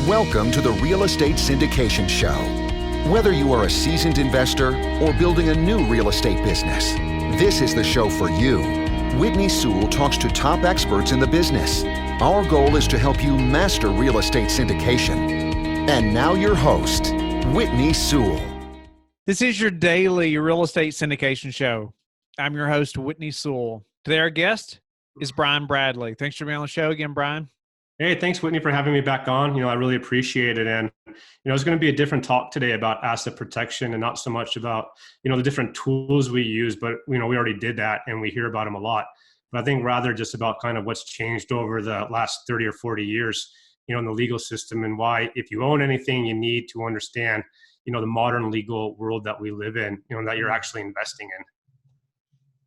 Welcome to the Real Estate Syndication Show. Whether you are a seasoned investor or building a new real estate business, this is the show for you. Whitney Sewell talks to top experts in the business. Our goal is to help you master real estate syndication. And now your host, Whitney Sewell. This is your daily real estate syndication show. I'm your host, Whitney Sewell. Today our guest is Brian Bradley. Thanks for being on the show again, Brian. Hey, thanks, Whitney, for having me back on. I really appreciate it. And, it's going to be a different talk today about asset protection and not so much about, the different tools we use, but, we already did that and we hear about them a lot. But I think rather just about kind of what's changed over the last 30 or 40 years, in the legal system, and why if you own anything, you need to understand, the modern legal world that we live in, that you're actually investing in.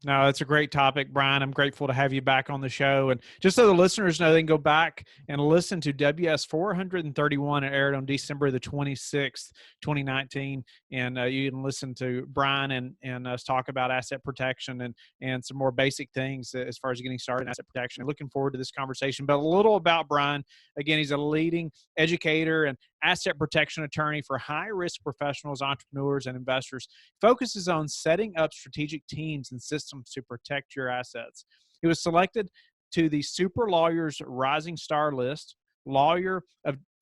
No, it's a great topic, Brian. I'm grateful to have you back on the show. And just so the listeners know, they can go back and listen to WS 431. It aired on December the 26th, 2019. And you can listen to Brian and us talk about asset protection and some more basic things as far as getting started in asset protection. Looking forward to this conversation. But a little about Brian. Again, he's a leading educator and asset protection attorney for high-risk professionals, entrepreneurs, and investors. Focuses on setting up strategic teams and systems to protect your assets. He was selected to the Super Lawyers Rising Star list, Lawyer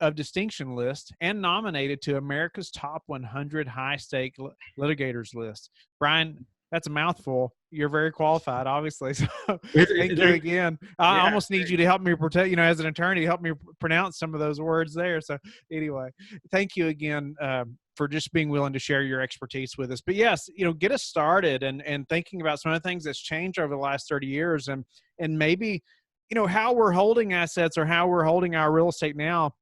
of Distinction list, and nominated to America's Top 100 High-Stake Litigators list. Brian, that's a mouthful. You're very qualified, obviously. So thank you again. I almost need you to help me protect, as an attorney, help me pronounce some of those words there. So anyway, thank you again for just being willing to share your expertise with us. But yes, get us started and thinking about some of the things that's changed over the last 30 years and maybe, how we're holding assets or how we're holding our real estate now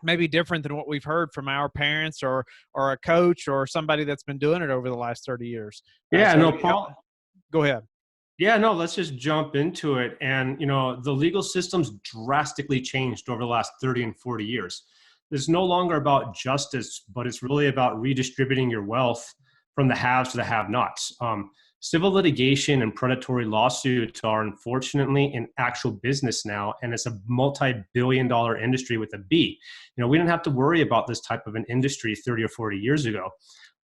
may be different than what we've heard from our parents or a coach or somebody that's been doing it over the last 30 years. Paul. Go ahead. Let's just jump into it. And, the legal system's drastically changed over the last 30 and 40 years. It's no longer about justice, but it's really about redistributing your wealth from the haves to the have-nots. Civil litigation and predatory lawsuits are unfortunately in actual business now, and it's a multi-billion-dollar industry with a B. We didn't have to worry about this type of an industry 30 or 40 years ago.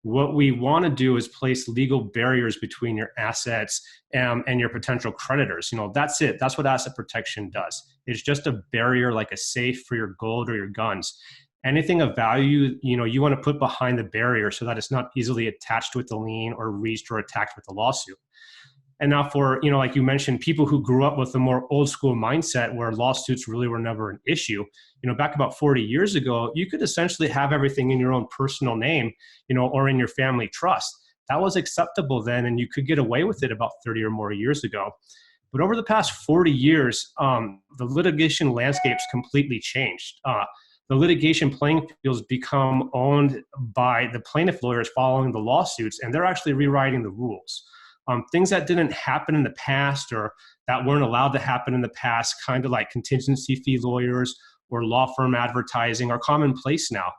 What we want to do is place legal barriers between your assets and your potential creditors. That's it. That's what asset protection does. It's just a barrier like a safe for your gold or your guns. Anything of value, you want to put behind the barrier so that it's not easily attached with a lien or reached or attacked with a lawsuit. And now for, like you mentioned, people who grew up with a more old school mindset where lawsuits really were never an issue, back about 40 years ago, you could essentially have everything in your own personal name, or in your family trust. That was acceptable then, and you could get away with it about 30 or more years ago. But over the past 40 years, the litigation landscape's completely changed. The litigation playing fields become owned by the plaintiff lawyers following the lawsuits, and they're actually rewriting the rules. Things that didn't happen in the past or that weren't allowed to happen in the past, kind of like contingency fee lawyers or law firm advertising, are commonplace now.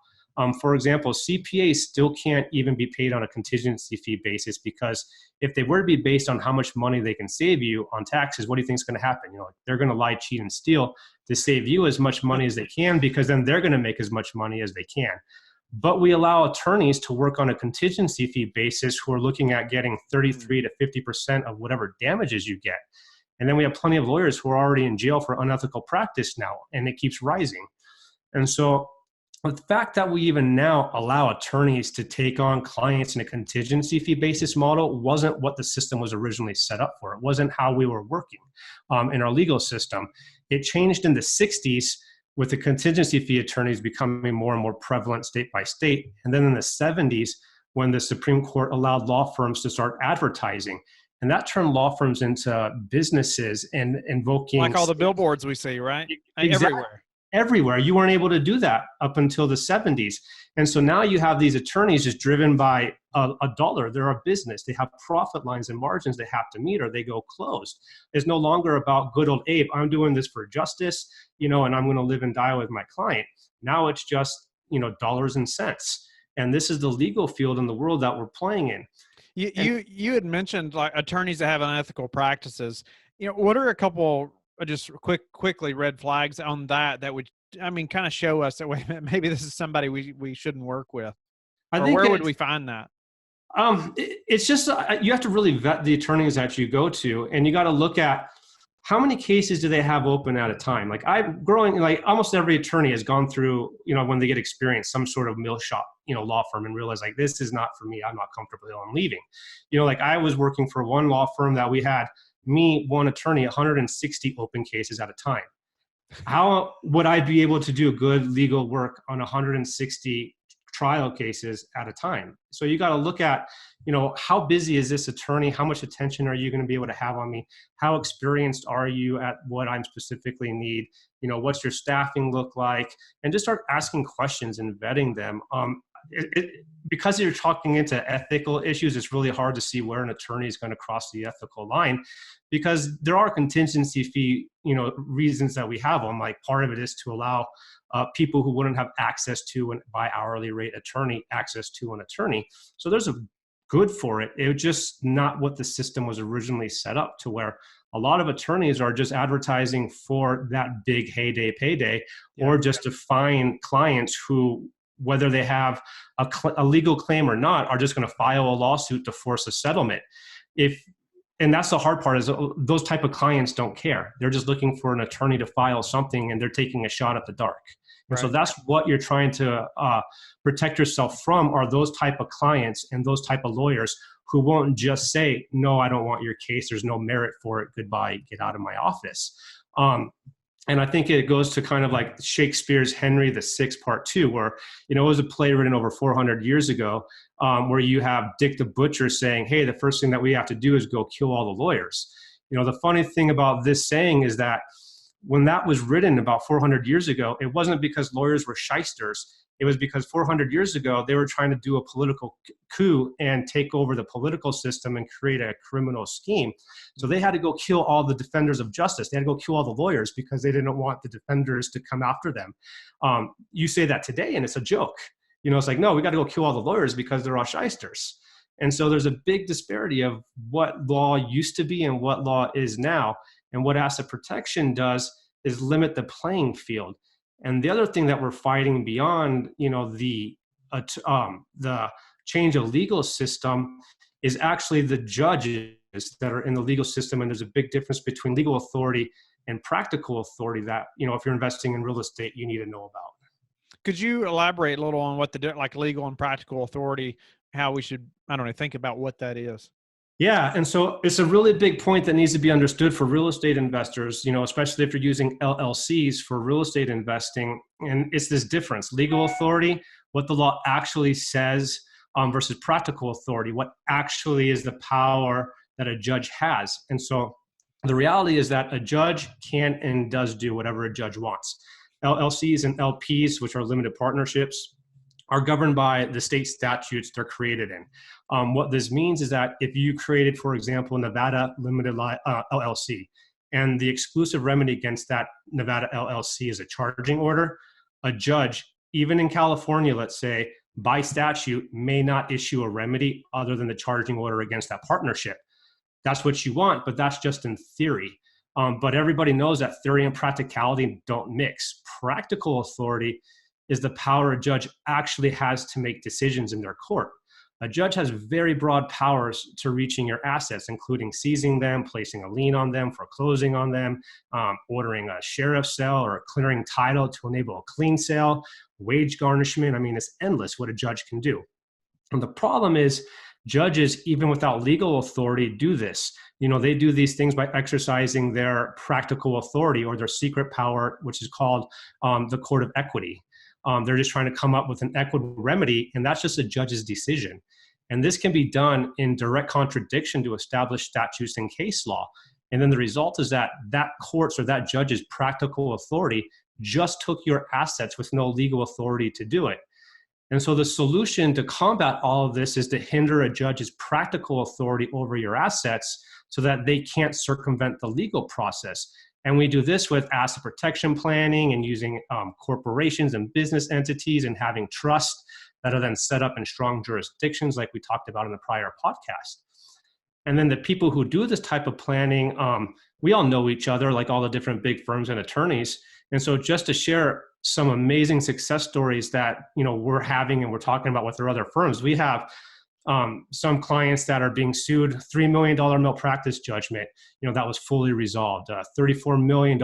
For example, CPAs still can't even be paid on a contingency fee basis because if they were to be based on how much money they can save you on taxes, what do you think is going to happen? They're going to lie, cheat, and steal to save you as much money as they can because then they're going to make as much money as they can. But we allow attorneys to work on a contingency fee basis who are looking at getting 33 to 50% of whatever damages you get. And then we have plenty of lawyers who are already in jail for unethical practice now, and it keeps rising. And so the fact that we even now allow attorneys to take on clients in a contingency fee basis model wasn't what the system was originally set up for. It wasn't how we were working in our legal system. It changed in the 60s with the contingency fee attorneys becoming more and more prevalent state by state. And then in the 70s, when the Supreme Court allowed law firms to start advertising. And that turned law firms into businesses and invoking— like all the billboards we see, right? Exactly. Everywhere. You weren't able to do that up until the 70s. And so now you have these attorneys just driven by a dollar. They're a business. They have profit lines and margins they have to meet or they go closed. It's no longer about good old Abe, I'm doing this for justice, and I'm going to live and die with my client. Now it's just, dollars and cents. And this is the legal field in the world that we're playing in. You had mentioned like attorneys that have unethical practices. What are a couple just quickly red flags on that would I mean, kind of show us that way. Maybe this is somebody we shouldn't work with, I or think where would we find that? It's just you have to really vet the attorneys that you go to, and you got to look at how many cases do they have open at a time. Like like almost every attorney has gone through, when they get experience, some sort of mill shop, law firm, and realize like, this is not for me. I'm not comfortable. I'm leaving. Like I was working for one law firm that we had one attorney, 160 open cases at a time. How would I be able to do good legal work on 160 trial cases at a time? So you got to look at, how busy is this attorney? How much attention are you going to be able to have on me? How experienced are you at what I'm specifically need? What's your staffing look like? And just start asking questions and vetting them. Because you're talking into ethical issues, it's really hard to see where an attorney is going to cross the ethical line, because there are contingency fee, reasons that we have them. Like part of it is to allow people who wouldn't have access to an by hourly rate attorney access to an attorney. So there's a good for it. It was just not what the system was originally set up to, where a lot of attorneys are just advertising for that big heyday payday, or just to find clients who, whether they have a legal claim or not, are just going to file a lawsuit to force a settlement. And that's the hard part, is those type of clients don't care. They're just looking for an attorney to file something, and they're taking a shot at the dark. And so that's what you're trying to protect yourself from, are those type of clients and those type of lawyers who won't just say, no, I don't want your case. There's no merit for it. Goodbye. Get out of my office. And I think it goes to kind of like Shakespeare's Henry VI Part 2, where, it was a play written over 400 years ago, where you have Dick the Butcher saying, hey, the first thing that we have to do is go kill all the lawyers. The funny thing about this saying is that when that was written about 400 years ago, it wasn't because lawyers were shysters. It was because 400 years ago, they were trying to do a political coup and take over the political system and create a criminal scheme. So they had to go kill all the defenders of justice. They had to go kill all the lawyers because they didn't want the defenders to come after them. You say that today and it's a joke. It's like, no, we got to go kill all the lawyers because they're all shysters. And so there's a big disparity of what law used to be and what law is now. And what asset protection does is limit the playing field. And the other thing that we're fighting beyond, the change of legal system is actually the judges that are in the legal system. And there's a big difference between legal authority and practical authority that, if you're investing in real estate, you need to know about. Could you elaborate a little on what like legal and practical authority, how we should, think about what that is? Yeah. And so it's a really big point that needs to be understood for real estate investors, especially if you're using LLCs for real estate investing. And it's this difference: legal authority, what the law actually says, versus practical authority, what actually is the power that a judge has. And so the reality is that a judge can and does do whatever a judge wants. LLCs and LPs, which are limited partnerships, are governed by the state statutes they're created in. What this means is that if you created, for example, Nevada Limited LLC, and the exclusive remedy against that Nevada LLC is a charging order, a judge, even in California, let's say, by statute, may not issue a remedy other than the charging order against that partnership. That's what you want, but that's just in theory. But everybody knows that theory and practicality don't mix. Practical authority is the power a judge actually has to make decisions in their court. A judge has very broad powers to reaching your assets, including seizing them, placing a lien on them, foreclosing on them, ordering a sheriff's sale or clearing title to enable a clean sale, wage garnishment. It's endless what a judge can do. And the problem is, judges, even without legal authority, do this. They do these things by exercising their practical authority or their secret power, which is called the court of equity. They're just trying to come up with an equitable remedy, and that's just a judge's decision. And this can be done in direct contradiction to established statutes and case law. And then the result is that that court's or that judge's practical authority just took your assets with no legal authority to do it. And so the solution to combat all of this is to hinder a judge's practical authority over your assets so that they can't circumvent the legal process. And we do this with asset protection planning and using corporations and business entities and having trust that are then set up in strong jurisdictions like we talked about in the prior podcast. And then the people who do this type of planning, we all know each other, like all the different big firms and attorneys. And so just to share some amazing success stories that, we're having and we're talking about with our other firms, we have some clients that are being sued, $3 million malpractice judgment, that was fully resolved, $34 million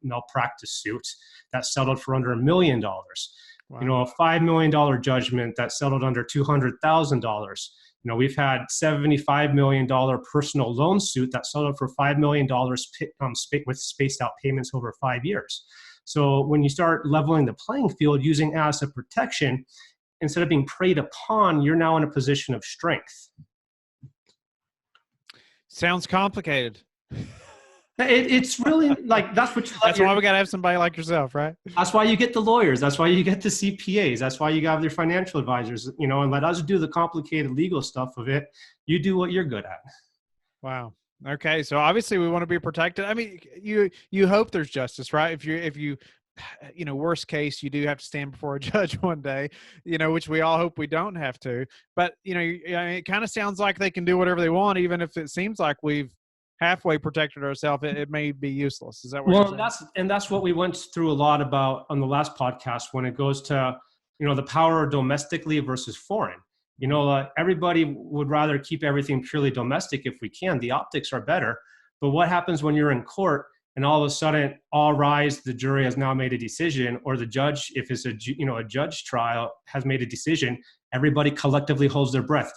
malpractice suit that settled for under $1 million. Wow. A $5 million judgment that settled under $200,000. We've had $75 million personal loan suit that settled for $5 million with spaced out payments over 5 years. So when you start leveling the playing field using asset protection, instead of being preyed upon, you're now in a position of strength. Sounds complicated. It's really like, that's what that's why we got to have somebody like yourself, right? That's why you get the lawyers. That's why you get the CPAs. That's why you have your financial advisors, and let us do the complicated legal stuff of it. You do what you're good at. Wow. Okay. So obviously we want to be protected. I mean, you hope there's justice, right? If you worst case, you do have to stand before a judge one day, which we all hope we don't have to. But, it kind of sounds like they can do whatever they want, even if it seems like we've halfway protected ourselves. It may be useless. Is that what you're saying? That's what we went through a lot about on the last podcast when it goes to, the power domestically versus foreign. Everybody would rather keep everything purely domestic if we can. The optics are better. But what happens when you're in court and all of a sudden, all rise, the jury has now made a decision, or the judge, if it's a judge trial, has made a decision, everybody collectively holds their breath.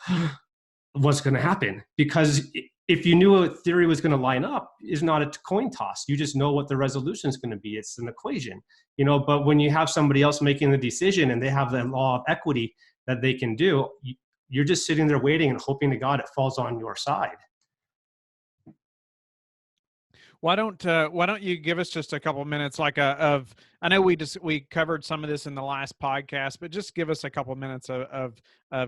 What's going to happen? Because if you knew a theory was going to line up, is not a coin toss. You just know what the resolution is going to be. It's an equation, but when you have somebody else making the decision and they have the law of equity that they can do, you're just sitting there waiting and hoping to God it falls on your side. Why don't you give us just a couple of minutes, I know we covered some of this in the last podcast, but just give us a couple of minutes of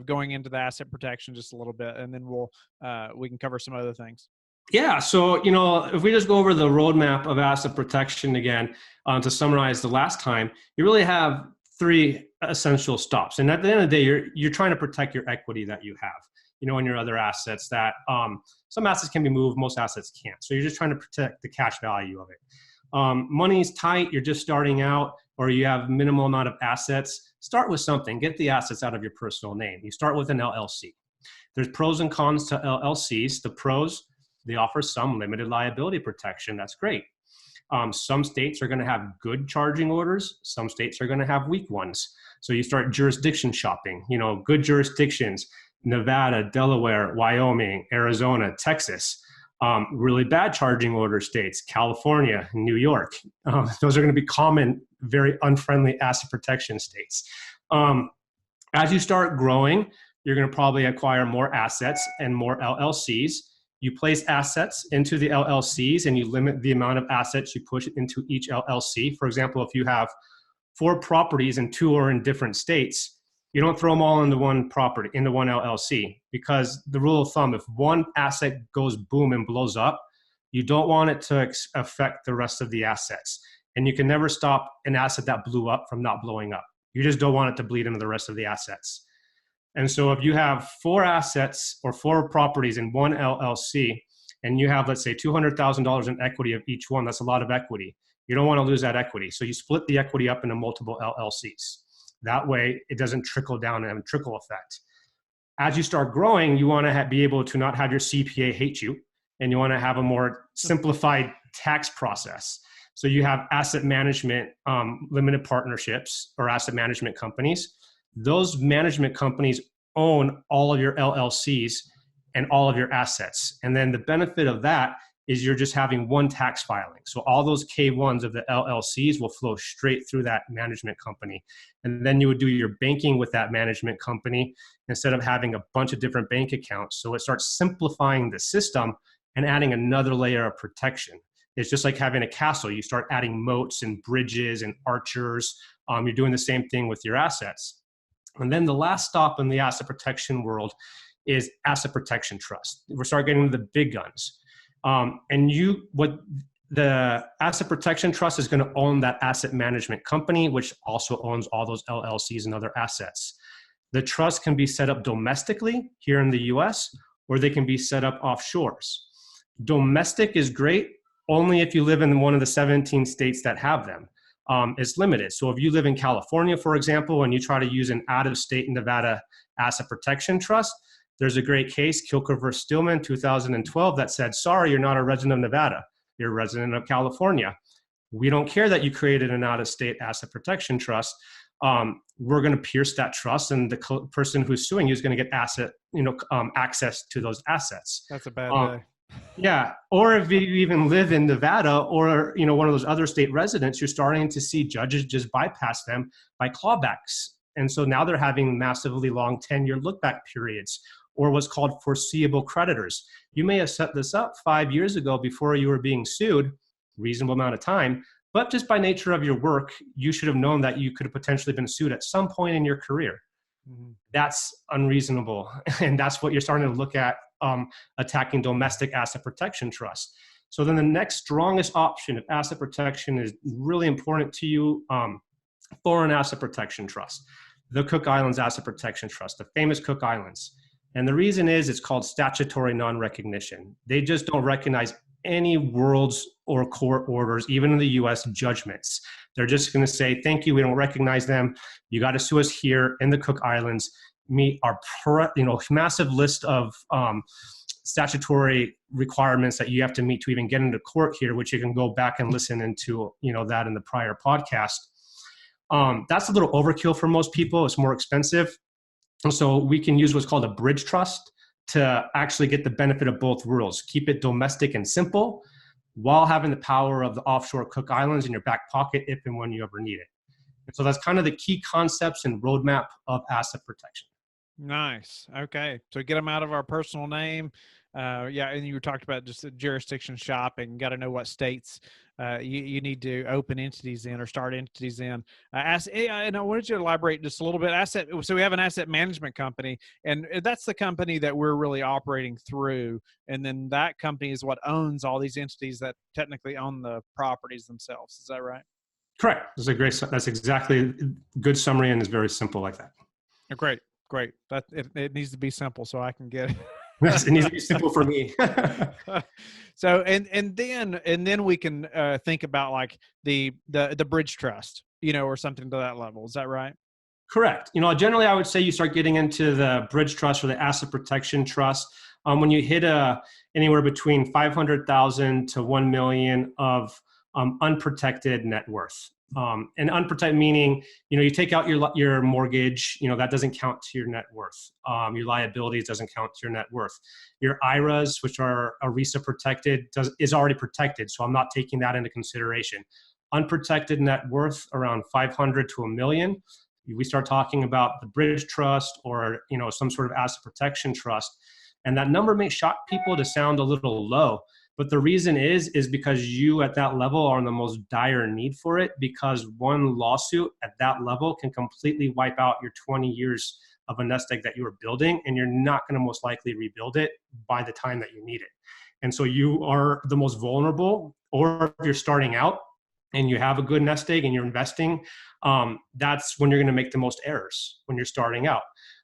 going into the asset protection just a little bit, and then we can cover some other things. Yeah. So, if we just go over the roadmap of asset protection again, to summarize the last time, you really have 3 essential stops. And at the end of the day, you're trying to protect your equity that you have, and your other assets that, some assets can be moved, most assets can't. So you're just trying to protect the cash value of it. Money's tight, you're just starting out, or you have minimal amount of assets. Start with something, get the assets out of your personal name. You start with an LLC. There's pros and cons to LLCs. The pros, they offer some limited liability protection. That's great. Some states are going to have good charging orders. Some states are going to have weak ones. So you start jurisdiction shopping, good jurisdictions, Nevada, Delaware, Wyoming, Arizona, Texas. Really bad charging order states, California, New York. Those are going to be common, very unfriendly asset protection states. As you start growing, you're going to probably acquire more assets and more LLCs. You place assets into the LLCs and you limit the amount of assets you push into each LLC. For example, if you have 4 properties and 2 are in different states, you don't throw them all into one property, into one LLC, because the rule of thumb, if one asset goes boom and blows up, you don't want it to affect the rest of the assets. And you can never stop an asset that blew up from not blowing up. You just don't want it to bleed into the rest of the assets. And so if you have 4 assets or 4 properties in one LLC, and you have, let's say, $200,000 in equity of each one, that's a lot of equity. You don't want to lose that equity. So you split the equity up into multiple LLCs. That way, it doesn't trickle down and have a trickle effect. As you start growing, you want to be able to not have your CPA hate you, and you want to have a more simplified tax process. So you have asset management, limited partnerships or asset management companies. Those management companies own all of your LLCs and all of your assets. And then the benefit of that is you're just having one tax filing. So all those K-1s of the LLCs will flow straight through that management company. And then you would do your banking with that management company instead of having a bunch of different bank accounts. So it starts simplifying the system and adding another layer of protection. It's just like having a castle. You start adding moats and bridges and archers. You're doing the same thing with your assets. And then the last stop in the asset protection world is asset protection trust. We're starting getting to the big guns. What the asset protection trust is going to own that asset management company, which also owns all those LLCs and other assets. The trust can be set up domestically here in the US, or they can be set up offshores. Domestic is great only if you live in one of the 17 states that have them. It's limited. So if you live in California, for example, and you try to use an out-of-state Nevada asset protection trust, there's a great case, Kilker versus Stillman, 2012, that said, sorry, you're not a resident of Nevada. You're a resident of California. We don't care that you created an out-of-state asset protection trust. We're going to pierce that trust, and the person who's suing you is going to get access to those assets. That's a bad day. Yeah. Or if you even live in Nevada or, one of those other state residents, you're starting to see judges just bypass them by clawbacks. And so now they're having massively long 10-year look-back periods, or what's called foreseeable creditors. You may have set this up 5 years ago before you were being sued, reasonable amount of time, but just by nature of your work, you should have known that you could have potentially been sued at some point in your career. Mm-hmm. That's unreasonable. And that's what you're starting to look at, attacking domestic asset protection trusts. So then the next strongest option, if asset protection is really important to you, foreign asset protection trust, the Cook Islands Asset Protection Trust, the famous Cook Islands. And the reason is it's called statutory non-recognition. They just don't recognize any worlds or court orders, even in the US judgments. They're just going to say, thank you, we don't recognize them. You got to sue us here in the Cook Islands, meet our massive list of statutory requirements that you have to meet to even get into court here, which you can go back and listen into that in the prior podcast. That's a little overkill for most people. It's more expensive. And so we can use what's called a bridge trust to actually get the benefit of both worlds. Keep it domestic and simple while having the power of the offshore Cook Islands in your back pocket if and when you ever need it. And so that's kind of the key concepts and roadmap of asset protection. Nice. Okay. So get them out of our personal name. Yeah. And you talked about just the jurisdiction shopping. Got to know what states you need to open entities in or start entities in. And I wanted you to elaborate just a little bit. So we have an asset management company, and that's the company that we're really operating through. And then that company is what owns all these entities that technically own the properties themselves. Is that right? Correct. That's exactly a good summary, and it's very simple like that. Great. That it needs to be simple so I can get it. It needs to be simple for me. So, and then we can think about like the bridge trust, or something to that level. Is that right? Correct. Generally I would say you start getting into the bridge trust or the asset protection trust when you hit anywhere between 500,000 to 1 million of unprotected net worth. And unprotected meaning, you take out your mortgage, that doesn't count to your net worth. Your liabilities doesn't count to your net worth. Your IRAs, which are ERISA protected, is already protected. So I'm not taking that into consideration. Unprotected net worth around 500 to 1 million. We start talking about the bridge trust or, some sort of asset protection trust. And that number may shock people to sound a little low. But the reason is because you at that level are in the most dire need for it, because one lawsuit at that level can completely wipe out your 20 years of a nest egg that you were building, and you're not going to most likely rebuild it by the time that you need it. And so you are the most vulnerable, or if you're starting out and you have a good nest egg and you're investing, that's when you're going to make the most errors when you're starting out.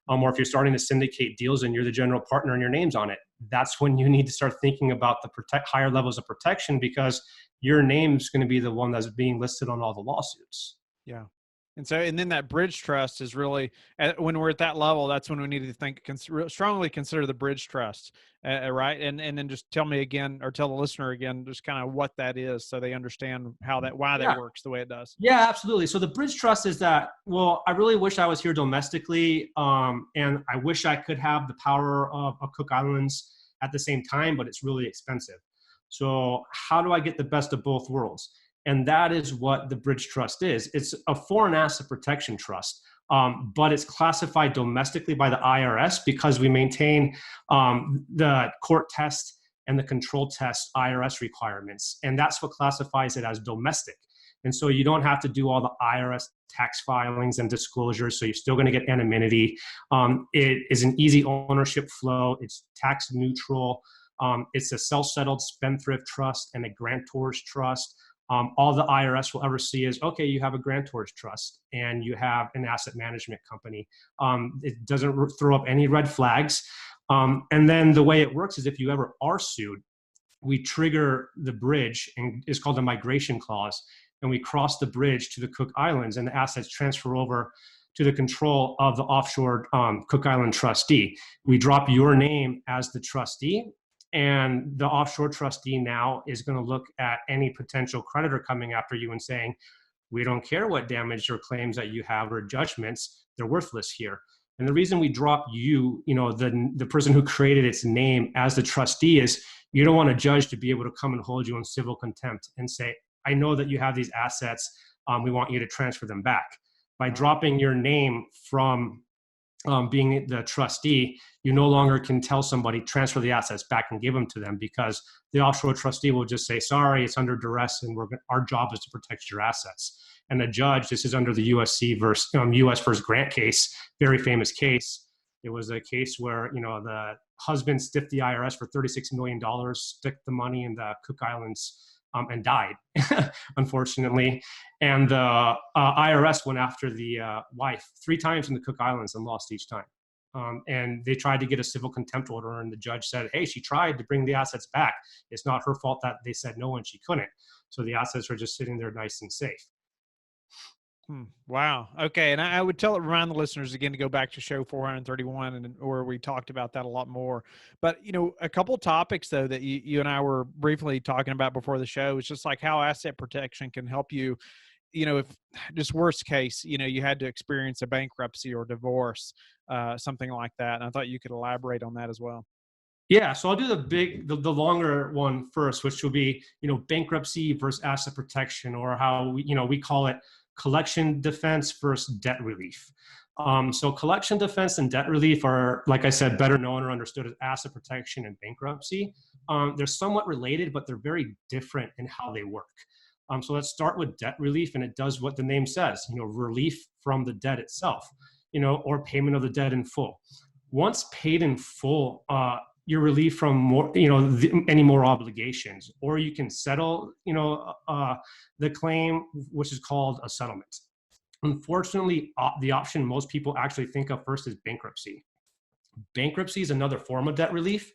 Or if you're starting to syndicate deals and you're the general partner and your name's on it, that's when you need to start thinking about the higher levels of protection, because your name's going to be the one that's being listed on all the lawsuits. Yeah. And then that bridge trust is really, when we're at that level, that's when we need to strongly consider the bridge trust, right? And then just tell me again, or tell the listener again, just kind of what that is, so they understand why that works the way it does. Yeah, absolutely. So the bridge trust is that, I really wish I was here domestically, and I wish I could have the power of Cook Islands at the same time, but it's really expensive. So how do I get the best of both worlds? And that is what the bridge trust is. It's a foreign asset protection trust, but it's classified domestically by the IRS because we maintain the court test and the control test IRS requirements. And that's what classifies it as domestic. And so you don't have to do all the IRS tax filings and disclosures. So you're still going to get anonymity. It is an easy ownership flow. It's tax neutral. It's a self-settled spendthrift trust and a grantor's trust. All the IRS will ever see is, okay, you have a grantor's trust and you have an asset management company. It doesn't throw up any red flags. And then the way it works is if you ever are sued, we trigger the bridge, and it's called a migration clause, and we cross the bridge to the Cook Islands, and the assets transfer over to the control of the offshore Cook Island trustee. We drop your name as the trustee, and the offshore trustee now is going to look at any potential creditor coming after you and saying, we don't care what damage or claims that you have or judgments, they're worthless here. And the reason we drop you, the person who created its name as the trustee, is you don't want a judge to be able to come and hold you in civil contempt and say, I know that you have these assets, we want you to transfer them back. By dropping your name from being the trustee, you no longer can tell somebody, transfer the assets back and give them to them, because the offshore trustee will just say, sorry, it's under duress, and our job is to protect your assets. And the judge, this is under the USC versus US versus Grant case, very famous case. It was a case where, the husband stiffed the IRS for $36 million, stuck the money in the Cook Islands, and died, unfortunately. And the IRS went after the wife 3 times in the Cook Islands and lost each time. And they tried to get a civil contempt order, and the judge said, hey, she tried to bring the assets back. It's not her fault that they said no and she couldn't. So the assets are just sitting there nice and safe. Wow. Okay. And I would remind the listeners again to go back to show 431, or we talked about that a lot more. But, a couple topics though that you and I were briefly talking about before the show is just like how asset protection can help you, if just worst case, you had to experience a bankruptcy or divorce, something like that. And I thought you could elaborate on that as well. Yeah, so I'll do the longer one first, which will be, bankruptcy versus asset protection, or how we call it collection defense versus debt relief. So collection defense and debt relief are, like I said, better known or understood as asset protection and bankruptcy. They're somewhat related, but they're very different in how they work. So let's start with debt relief, and it does what the name says, relief from the debt itself, or payment of the debt in full. Once paid in full, you're relieved from more, any more obligations, or you can settle, the claim, which is called a settlement. Unfortunately, the option most people actually think of first is bankruptcy. Bankruptcy is another form of debt relief.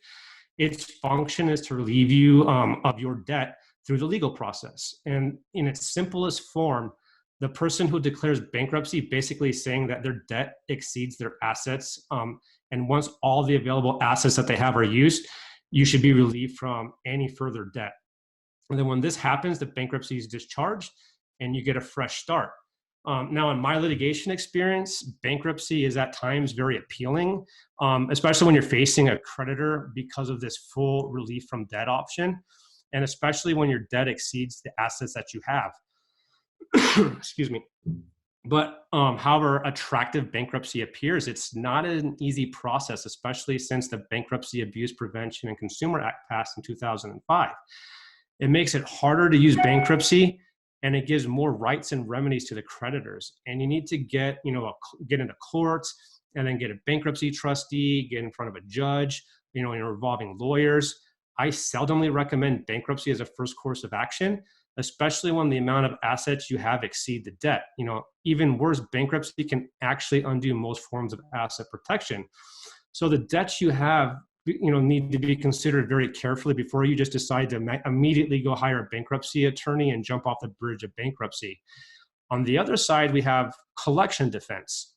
Its function is to relieve you of your debt through the legal process. And in its simplest form, the person who declares bankruptcy basically is saying that their debt exceeds their assets. And once all the available assets that they have are used, you should be relieved from any further debt. And then when this happens, the bankruptcy is discharged and you get a fresh start. Now, in my litigation experience, bankruptcy is at times very appealing, especially when you're facing a creditor because of this full relief from debt option, and especially when your debt exceeds the assets that you have. Excuse me. But however attractive bankruptcy appears, it's not an easy process, especially since the Bankruptcy Abuse Prevention and Consumer Act passed in 2005. It makes it harder to use bankruptcy, and it gives more rights and remedies to the creditors. And you need to get into courts, and then get a bankruptcy trustee, get in front of a judge, involving lawyers. I seldomly recommend bankruptcy as a first course of action, especially when the amount of assets you have exceed the debt. Even worse, bankruptcy can actually undo most forms of asset protection. So the debts you have, need to be considered very carefully before you just decide to immediately go hire a bankruptcy attorney and jump off the bridge of bankruptcy. On the other side, we have collection defense.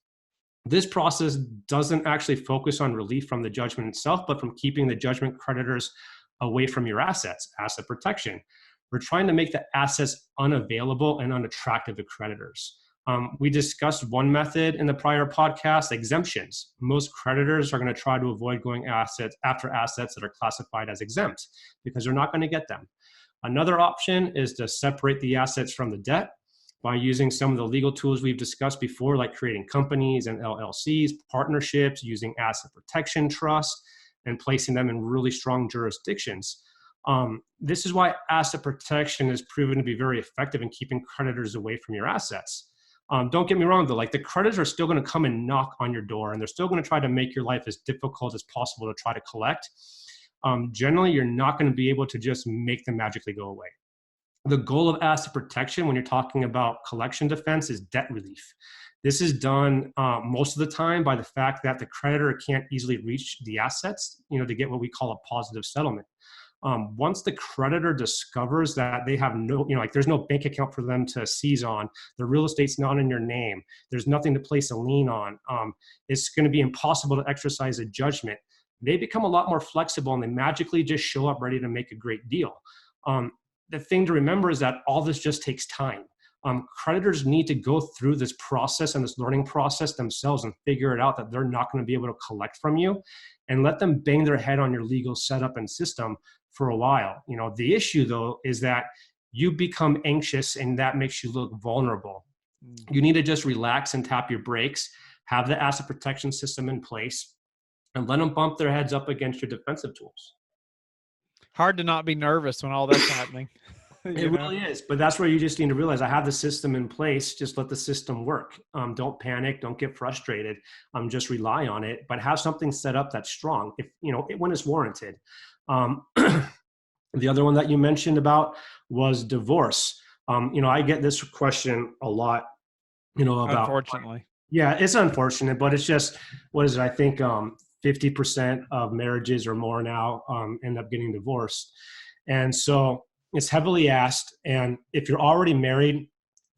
This process doesn't actually focus on relief from the judgment itself, but from keeping the judgment creditors away from your assets, asset protection. We're trying to make the assets unavailable and unattractive to creditors. We discussed one method in the prior podcast, exemptions. Most creditors are going to try to avoid going after assets that are classified as exempt because they're not going to get them. Another option is to separate the assets from the debt by using some of the legal tools we've discussed before, like creating companies and LLCs, partnerships, using asset protection trusts, and placing them in really strong jurisdictions. This is why asset protection has proven to be very effective in keeping creditors away from your assets. Don't get me wrong though, like the creditors are still going to come and knock on your door, and they're still going to try to make your life as difficult as possible to try to collect. Generally, you're not going to be able to just make them magically go away. The goal of asset protection when you're talking about collection defense is debt relief. This is done most of the time by the fact that the creditor can't easily reach the assets, to get what we call a positive settlement. Once the creditor discovers that they have no, like there's no bank account for them to seize on, the real estate's not in your name, there's nothing to place a lien on, it's going to be impossible to exercise a judgment. They become a lot more flexible and they magically just show up ready to make a great deal. The thing to remember is that all this just takes time. Creditors need to go through this process and this learning process themselves and figure it out that they're not going to be able to collect from you, and let them bang their head on your legal setup and system for a while. The issue though is that you become anxious and that makes you look vulnerable. You need to just relax and tap your brakes, have the asset protection system in place, and let them bump their heads up against your defensive tools. Hard to not be nervous when all that's happening. It really is, but that's where you just need to realize I have the system in place. Just let the system work. Don't panic. Don't get frustrated. Just rely on it, but have something set up that's strong if, when it's warranted. The other one that you mentioned about was divorce. I get this question a lot, about. Unfortunately. Yeah, it's unfortunate, but it's just, what is it? I think 50% of marriages or more now end up getting divorced. And so it's heavily asked. And if you're already married,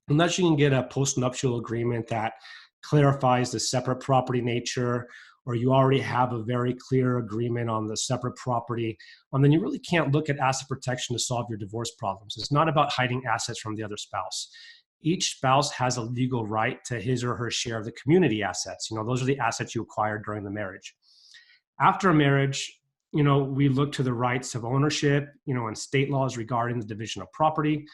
unless you can get a post-nuptial agreement that clarifies the separate property nature, or you already have a very clear agreement on the separate property, then you really can't look at asset protection to solve your divorce problems. It's not about hiding assets from the other spouse. Each spouse has a legal right to his or her share of the community assets. Those are the assets you acquired during the marriage. After a marriage, we look to the rights of ownership, and state laws regarding the division of property.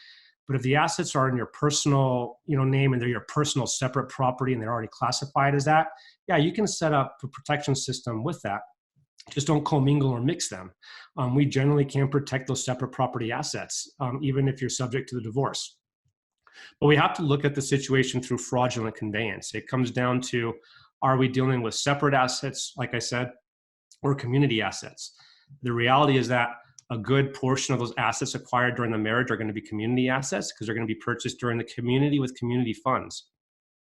But if the assets are in your personal, name and they're your personal separate property and they're already classified as that, yeah, you can set up a protection system with that. Just don't commingle or mix them. We generally can protect those separate property assets, even if you're subject to the divorce. But we have to look at the situation through fraudulent conveyance. It comes down to, are we dealing with separate assets, like I said, or community assets? The reality is that a good portion of those assets acquired during the marriage are going to be community assets because they're going to be purchased during the community with community funds.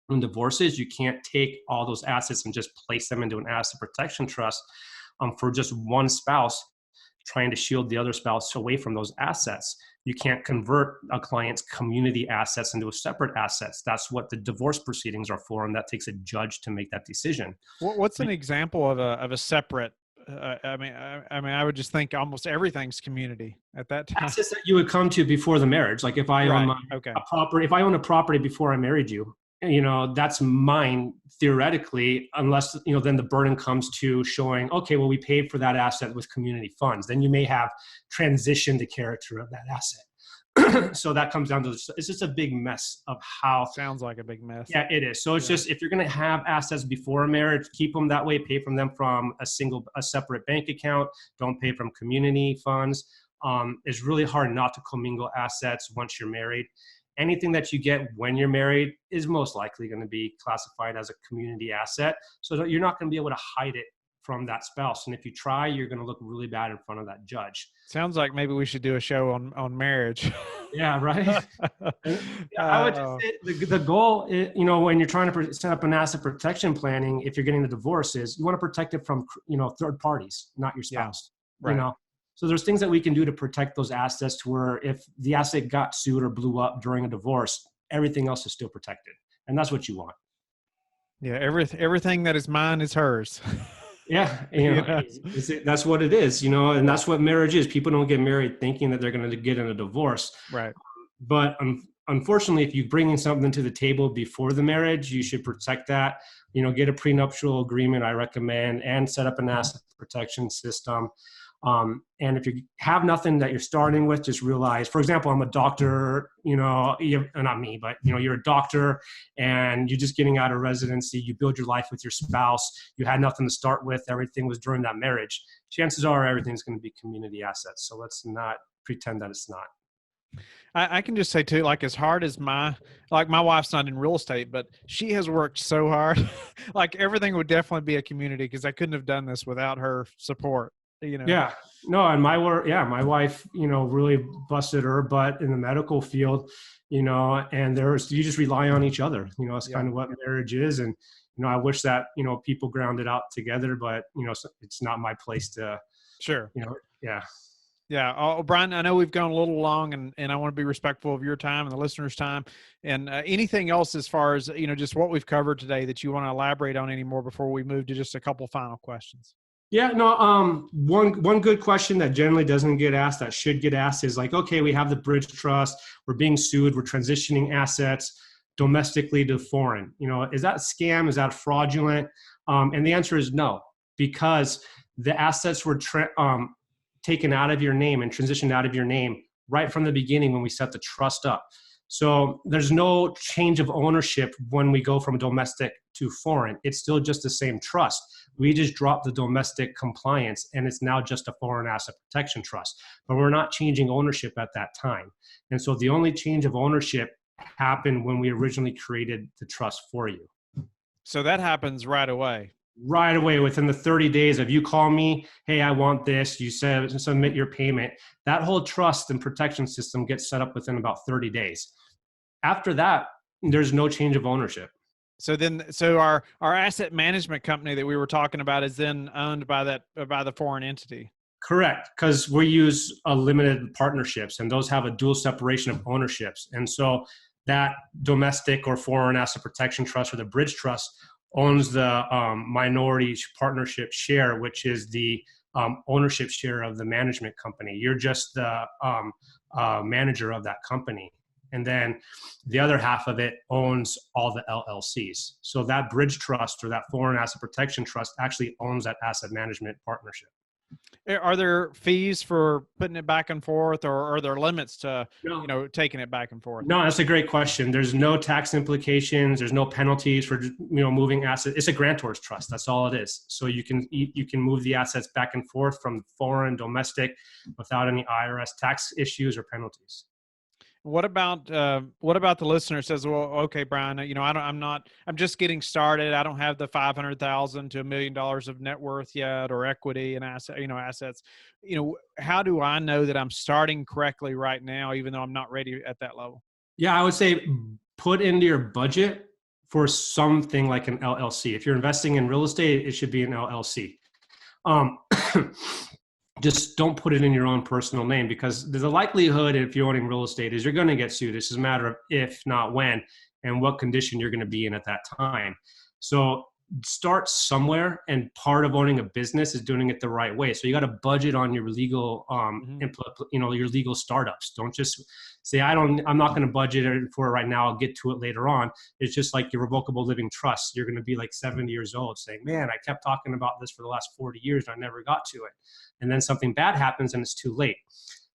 In divorces, you can't take all those assets and just place them into an asset protection trust for just one spouse trying to shield the other spouse away from those assets. You can't convert a client's community assets into a separate assets. That's what the divorce proceedings are for, and that takes a judge to make that decision. What's an example of a separate? I would just think almost everything's community at that time. Assets that you would come to before the marriage. Like if I own a property, if I own a property before I married you, that's mine theoretically, unless, then the burden comes to showing, okay, well, we paid for that asset with community funds. Then you may have transitioned the character of that asset. So that comes down to this. It's just a big mess of how. Sounds like a big mess. Yeah, it is. So it's just, if you're going to have assets before a marriage, keep them that way, pay from them from a separate bank account. Don't pay from community funds. It's really hard not to commingle assets once you're married. Anything that you get when you're married is most likely going to be classified as a community asset. So you're not going to be able to hide it from that spouse. And if you try, you're going to look really bad in front of that judge. Sounds like maybe we should do a show on marriage. Yeah, right. I would just say the goal is, when you're trying to set up an asset protection planning, if you're getting a divorce, is you want to protect it from, third parties, not your spouse. Yeah, right. So there's things that we can do to protect those assets to where if the asset got sued or blew up during a divorce, everything else is still protected. And that's what you want. Yeah. Everything that is mine is hers. Yeah. That's what it is, and that's what marriage is. People don't get married thinking that they're going to get in a divorce. Right. But unfortunately, if you bring in something to the table before the marriage, you should protect that, get a prenuptial agreement, I recommend, and set up an asset protection system. And if you have nothing that you're starting with, just realize, for example, I'm a doctor, not me, but you're a doctor and you're just getting out of residency. You build your life with your spouse. You had nothing to start with. Everything was during that marriage. Chances are everything's going to be community assets. So let's not pretend that it's not. I can just say too, like as hard as my wife's not in real estate, but she has worked so hard. Like everything would definitely be a community because I couldn't have done this without her support. Yeah, no, and my wife, really busted her butt in the medical field, and you just rely on each other, it's kind of what marriage is. And, I wish that, people grounded out together, but, it's not my place to, sure. Yeah. Yeah. Oh, Brian, I know we've gone a little long, and I want to be respectful of your time and the listeners' time. And anything else as far as, just what we've covered today that you want to elaborate on anymore before we move to just a couple final questions? Yeah, no, one good question that generally doesn't get asked that should get asked is like, okay, we have the bridge trust, we're being sued, we're transitioning assets domestically to foreign. Is that a scam? Is that fraudulent? And the answer is no, because the assets were taken out of your name and transitioned out of your name right from the beginning when we set the trust up. So there's no change of ownership when we go from domestic to foreign. It's still just the same trust. We just dropped the domestic compliance and it's now just a foreign asset protection trust. But we're not changing ownership at that time. And so the only change of ownership happened when we originally created the trust for you. So that happens right away. Right away, within the 30 days of you call me, hey, I want this, you submit your payment, that whole trust and protection system gets set up within about 30 days. After that, there's no change of ownership. So our asset management company that we were talking about is then owned by the foreign entity. Correct, because we use limited partnerships, and those have a dual separation of ownerships. And so that domestic or foreign asset protection trust or the bridge trust owns the minority partnership share, which is the ownership share of the management company. You're just the manager of that company. And then the other half of it owns all the LLCs. So that bridge trust or that foreign asset protection trust actually owns that asset management partnership. Are there fees for putting it back and forth, or are there limits to, No. taking it back and forth? No, that's a great question. There's no tax implications. There's no penalties for, moving assets. It's a grantor's trust. That's all it is. So you can move the assets back and forth from foreign, domestic, without any IRS tax issues or penalties. What about the listener says, well, okay, Brian, I'm just getting started. I don't have the 500,000 to $1 million of net worth yet, or equity and assets. How do I know that I'm starting correctly right now, even though I'm not ready at that level? Yeah, I would say put into your budget for something like an LLC. If you're investing in real estate, it should be an LLC. Just don't put it in your own personal name, because there's a likelihood, if you're owning real estate, is you're going to get sued. It's just a matter of if, not when, and what condition you're going to be in at that time. So start somewhere, and part of owning a business is doing it the right way. So you got to budget on your legal, your legal startups. Don't just say, I'm not going to budget for it right now. I'll get to it later on. It's just like your revocable living trust. You're going to be like 70 years old saying, man, I kept talking about this for the last 40 years and I never got to it. And then something bad happens and it's too late.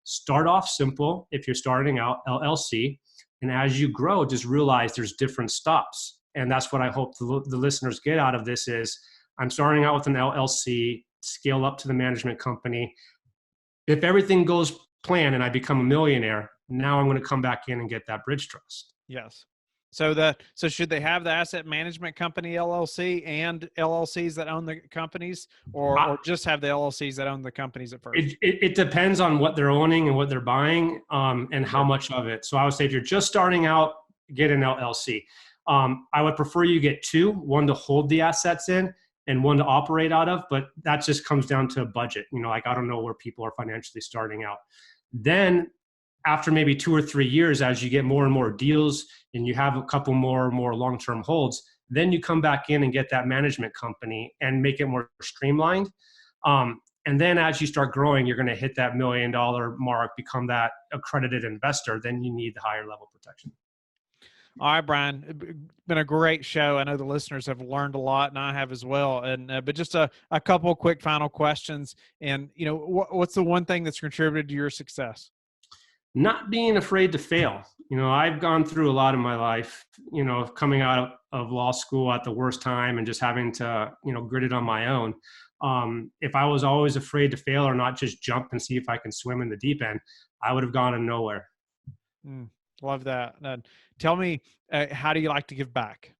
Start off simple if you're starting out LLC. And as you grow, just realize there's different stops. And that's what I hope the listeners get out of this is, I'm starting out with an LLC, scale up to the management company. If everything goes planned and I become a millionaire, now I'm going to come back in and get that bridge trust. Yes. So should they have the asset management company LLC and LLCs that own the companies, or just have the LLCs that own the companies at first? It depends on what they're owning and what they're buying, and how much of it. So I would say if you're just starting out, get an LLC. I would prefer you get two, one to hold the assets in and one to operate out of, but that just comes down to a budget. I don't know where people are financially starting out. Then after maybe 2 or 3 years, as you get more and more deals and you have a couple more long-term holds, then you come back in and get that management company and make it more streamlined. And then as you start growing, you're going to hit that $1 million mark, become that accredited investor. Then you need the higher level protection. All right, Brian, it's been a great show. I know the listeners have learned a lot, and I have as well. And but just a couple of quick final questions. And what's the one thing that's contributed to your success? Not being afraid to fail. I've gone through a lot in my life, coming out of law school at the worst time and just having to, grit it on my own. If I was always afraid to fail or not just jump and see if I can swim in the deep end, I would have gone to nowhere. Love that. Tell me, how do you like to give back?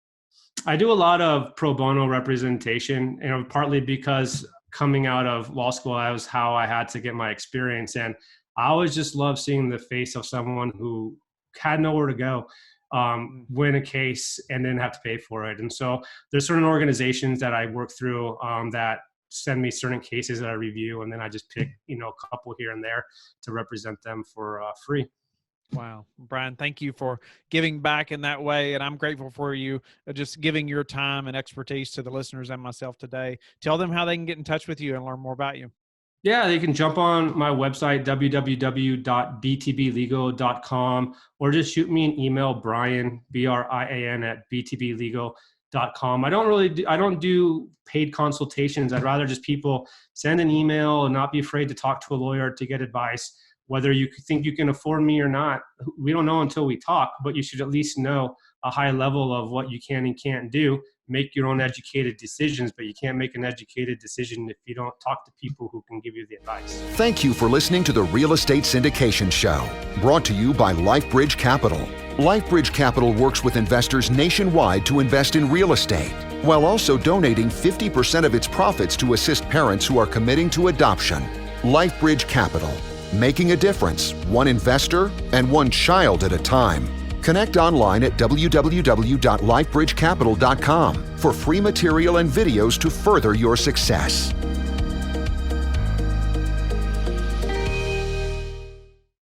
I do a lot of pro bono representation, partly because coming out of law school, that was how I had to get my experience. And I always just love seeing the face of someone who had nowhere to go, win a case and then have to pay for it. And so there's certain organizations that I work through that send me certain cases that I review, and then I just pick, a couple here and there to represent them for free. Wow. Brian, thank you for giving back in that way. And I'm grateful for you just giving your time and expertise to the listeners and myself today. Tell them how they can get in touch with you and learn more about you. Yeah, they can jump on my website, www.btblegal.com, or just shoot me an email, Brian, BRIAN @btblegal.com. I don't do paid consultations. I'd rather just people send an email and not be afraid to talk to a lawyer to get advice. Whether you think you can afford me or not, we don't know until we talk, but you should at least know a high level of what you can and can't do. Make your own educated decisions, but you can't make an educated decision if you don't talk to people who can give you the advice. Thank you for listening to the Real Estate Syndication Show, brought to you by LifeBridge Capital. LifeBridge Capital works with investors nationwide to invest in real estate, while also donating 50% of its profits to assist parents who are committing to adoption. LifeBridge Capital, making a difference, one investor and one child at a time. Connect online at www.lifebridgecapital.com for free material and videos to further your success.